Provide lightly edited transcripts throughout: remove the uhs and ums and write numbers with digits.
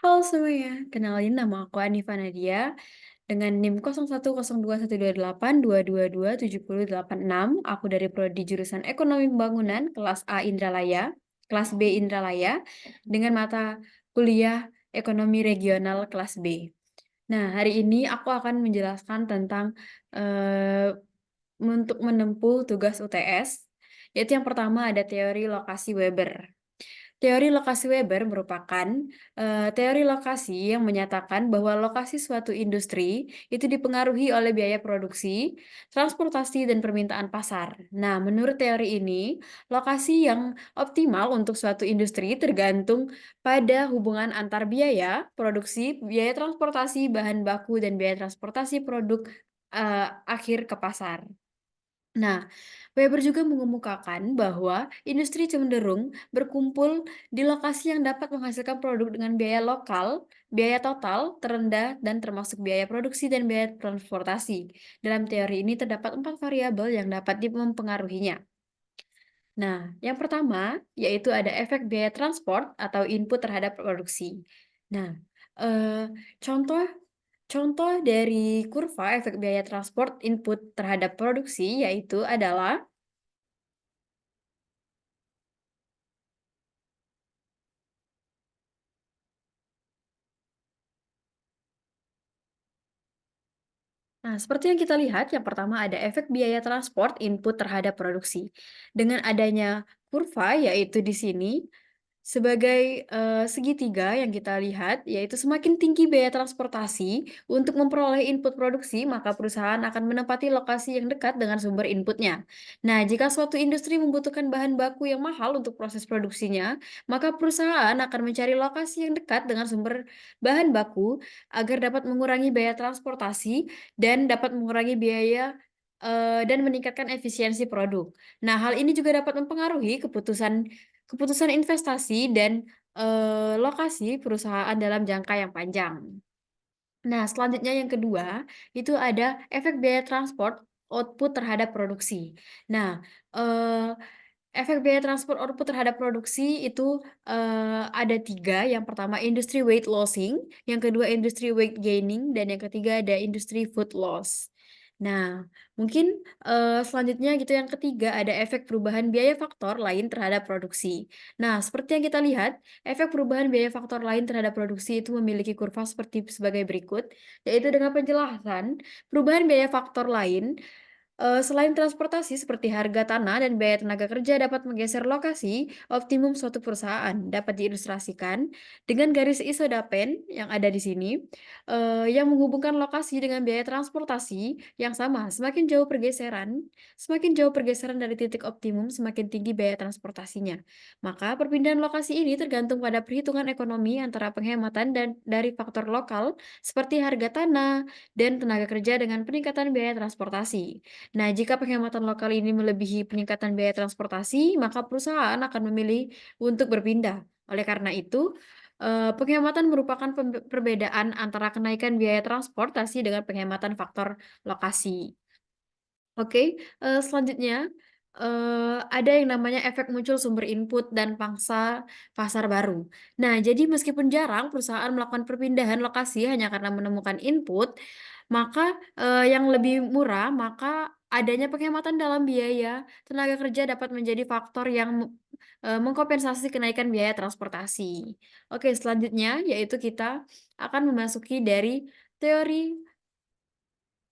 Halo semuanya, kenalin nama aku Anifah Nadia dengan NIM 01121288222786. Aku dari Prodi jurusan Ekonomi Pembangunan kelas A Indralaya, kelas B Indralaya dengan mata kuliah Ekonomi Regional kelas B. Nah, hari ini aku akan menjelaskan tentang eh, untuk menempuh tugas UTS, yaitu yang pertama ada teori lokasi Weber. Teori lokasi Weber merupakan teori lokasi yang menyatakan bahwa lokasi suatu industri itu dipengaruhi oleh biaya produksi, transportasi, dan permintaan pasar. Nah, menurut teori ini, lokasi yang optimal untuk suatu industri tergantung pada hubungan antar biaya produksi, biaya transportasi, bahan baku, dan biaya transportasi produk akhir ke pasar. Nah, Weber juga mengemukakan bahwa industri cenderung berkumpul di lokasi yang dapat menghasilkan produk dengan biaya lokal, biaya total terendah, dan termasuk biaya produksi dan biaya transportasi. Dalam teori ini terdapat 4 variabel yang dapat mempengaruhinya. Nah, yang pertama yaitu ada efek biaya transport atau input terhadap produksi. Nah, eh, contoh contoh dari kurva efek biaya transport input terhadap produksi yaitu adalah. Nah, seperti yang kita lihat, yang pertama ada efek biaya transport input terhadap produksi. Dengan adanya kurva, yaitu di sini, sebagai segitiga yang kita lihat, yaitu semakin tinggi biaya transportasi untuk memperoleh input produksi, maka perusahaan akan menempati lokasi yang dekat dengan sumber inputnya. Nah, jika suatu industri membutuhkan bahan baku yang mahal untuk proses produksinya, maka perusahaan akan mencari lokasi yang dekat dengan sumber bahan baku agar dapat mengurangi biaya transportasi dan dapat mengurangi biaya dan meningkatkan efisiensi produk. Nah, hal ini juga dapat mempengaruhi keputusan keputusan investasi dan lokasi perusahaan dalam jangka yang panjang. Nah, selanjutnya yang kedua, itu ada efek biaya transport output terhadap produksi. Nah, eee, efek biaya transport output terhadap produksi itu ada tiga. Yang pertama industry weight lossing, yang kedua industry weight gaining, dan yang ketiga ada industry food loss. Nah, mungkin selanjutnya gitu yang ketiga ada efek perubahan biaya faktor lain terhadap produksi. Nah, seperti yang kita lihat, efek perubahan biaya faktor lain terhadap produksi itu memiliki kurva seperti sebagai berikut, yaitu dengan penjelasan perubahan biaya faktor lain. Selain transportasi seperti harga tanah dan biaya tenaga kerja dapat menggeser lokasi optimum suatu perusahaan. Dapat diilustrasikan dengan garis isodapen yang ada di sini, yang menghubungkan lokasi dengan biaya transportasi yang sama. Semakin jauh pergeseran dari titik optimum, semakin tinggi biaya transportasinya. Maka perpindahan lokasi ini tergantung pada perhitungan ekonomi antara penghematan dan dari faktor lokal seperti harga tanah dan tenaga kerja dengan peningkatan biaya transportasi. Nah, jika penghematan lokal ini melebihi peningkatan biaya transportasi, maka perusahaan akan memilih untuk berpindah. Oleh karena itu, penghematan merupakan perbedaan antara kenaikan biaya transportasi dengan penghematan faktor lokasi. Oke, selanjutnya, ada yang namanya efek muncul sumber input dan pangsa pasar baru. Nah, jadi meskipun jarang perusahaan melakukan perpindahan lokasi hanya karena menemukan input, maka, yang lebih murah, maka adanya penghematan dalam biaya tenaga kerja dapat menjadi faktor yang mengkompensasi kenaikan biaya transportasi. Oke, selanjutnya yaitu kita akan memasuki dari teori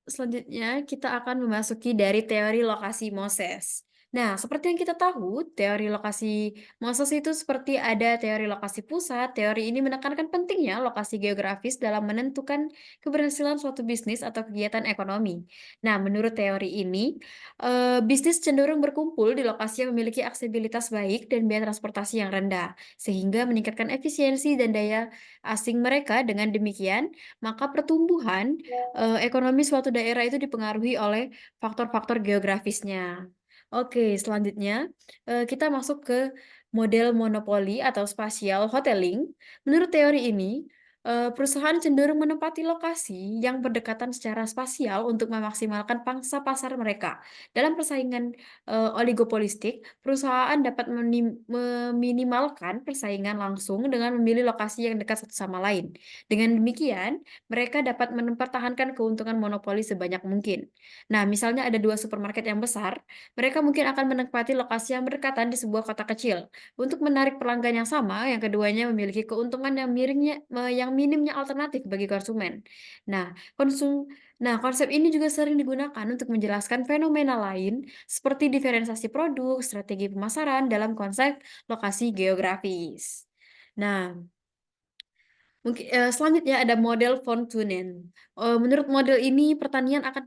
Selanjutnya, kita akan memasuki dari teori lokasi Moses. Nah, seperti yang kita tahu, teori lokasi Moses itu seperti ada teori lokasi pusat. Teori ini menekankan pentingnya lokasi geografis dalam menentukan keberhasilan suatu bisnis atau kegiatan ekonomi. Nah, menurut teori ini, bisnis cenderung berkumpul di lokasi yang memiliki aksesibilitas baik dan biaya transportasi yang rendah, sehingga meningkatkan efisiensi dan daya asing mereka. Dengan demikian, maka pertumbuhan ekonomi suatu daerah itu dipengaruhi oleh faktor-faktor geografisnya. Oke, selanjutnya, kita masuk ke model monopoli atau spatial hoteling. Menurut teori ini, Perusahaan cenderung menempati lokasi yang berdekatan secara spasial untuk memaksimalkan pangsa pasar mereka. Dalam persaingan, oligopolistik, perusahaan dapat meminimalkan persaingan langsung dengan memilih lokasi yang dekat satu sama lain. Dengan demikian, mereka dapat mempertahankan keuntungan monopoli sebanyak mungkin. Nah, misalnya ada 2 supermarket yang besar, mereka mungkin akan menempati lokasi yang berdekatan di sebuah kota kecil. Untuk menarik pelanggan yang sama, yang keduanya memiliki keuntungan yang minimnya alternatif bagi konsumen. Nah, konsep ini juga sering digunakan untuk menjelaskan fenomena lain seperti diferensiasi produk, strategi pemasaran dalam konsep lokasi geografis. Nah, selanjutnya ada model von Thunen. Menurut model ini, pertanian akan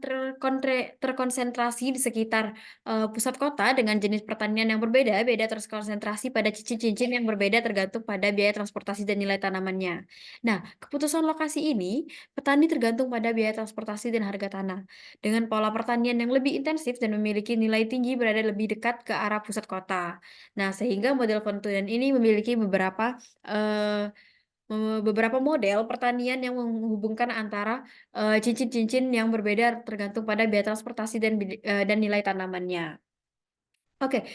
terkonsentrasi di sekitar, pusat kota dengan jenis pertanian yang berbeda-beda terkonsentrasi pada cincin-cincin yang berbeda tergantung pada biaya transportasi dan nilai tanamannya. Nah, keputusan lokasi ini, petani tergantung pada biaya transportasi dan harga tanah. Dengan pola pertanian yang lebih intensif dan memiliki nilai tinggi berada lebih dekat ke arah pusat kota. Nah, sehingga model von Thunen ini memiliki eee beberapa model pertanian yang menghubungkan antara, cincin-cincin yang berbeda tergantung pada biaya transportasi dan nilai tanamannya. Oke,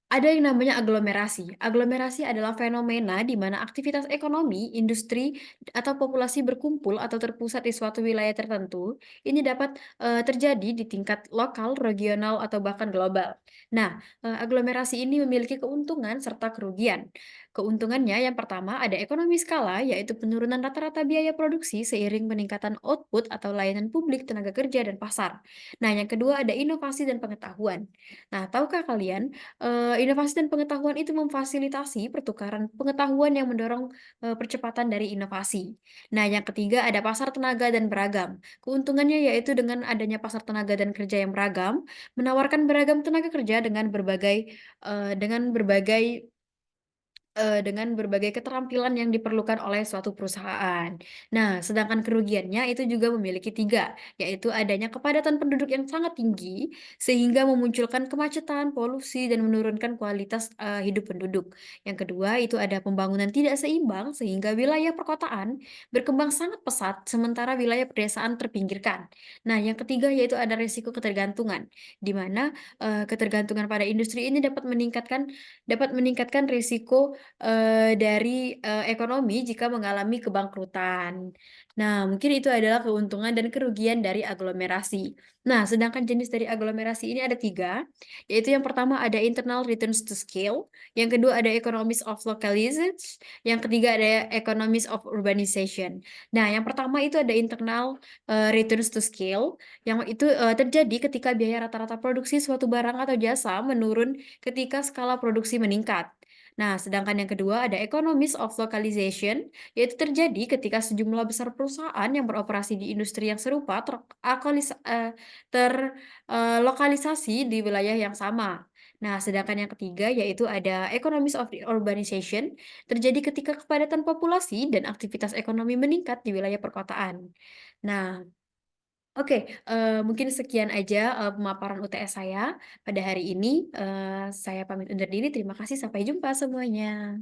ada yang namanya aglomerasi. Aglomerasi adalah fenomena di mana aktivitas ekonomi, industri, atau populasi berkumpul atau terpusat di suatu wilayah tertentu. Ini dapat, terjadi di tingkat lokal, regional, atau bahkan global. Nah, aglomerasi ini memiliki keuntungan serta kerugian. Keuntungannya yang pertama ada ekonomi skala, yaitu penurunan rata-rata biaya produksi seiring peningkatan output atau layanan publik, tenaga kerja, dan pasar. Nah, yang kedua ada inovasi dan pengetahuan. Nah, tahukah kalian, inovasi dan pengetahuan itu memfasilitasi pertukaran pengetahuan yang mendorong, percepatan dari inovasi. Nah, yang ketiga ada pasar tenaga dan beragam. Keuntungannya yaitu dengan adanya pasar tenaga dan kerja yang beragam, menawarkan beragam tenaga kerja dengan berbagai keterampilan yang diperlukan oleh suatu perusahaan. Nah, sedangkan kerugiannya itu juga memiliki 3, yaitu adanya kepadatan penduduk yang sangat tinggi, sehingga memunculkan kemacetan, polusi, dan menurunkan kualitas, hidup penduduk. Yang kedua, itu ada pembangunan tidak seimbang, sehingga wilayah perkotaan berkembang sangat pesat, sementara wilayah pedesaan terpinggirkan. Nah, yang ketiga, yaitu ada risiko ketergantungan, di mana, ketergantungan pada industri ini dapat meningkatkan risiko dari, ekonomi jika mengalami kebangkrutan. Nah, mungkin itu adalah keuntungan dan kerugian dari aglomerasi. Nah, sedangkan jenis dari aglomerasi ini ada 3, yaitu yang pertama ada internal returns to scale, yang kedua ada economies of localization, yang ketiga ada economies of urbanization. Nah, yang pertama itu ada internal, returns to scale, yang itu, terjadi ketika biaya rata-rata produksi suatu barang atau jasa menurun ketika skala produksi meningkat. Nah, sedangkan yang kedua ada economies of localization, yaitu terjadi ketika sejumlah besar perusahaan yang beroperasi di industri yang serupa terlokalisasi di wilayah yang sama. Nah, sedangkan yang ketiga yaitu ada economies of the urbanization, terjadi ketika kepadatan populasi dan aktivitas ekonomi meningkat di wilayah perkotaan. Nah, oke, mungkin sekian aja, pemaparan UTS saya pada hari ini, saya pamit undur diri, terima kasih, sampai jumpa semuanya.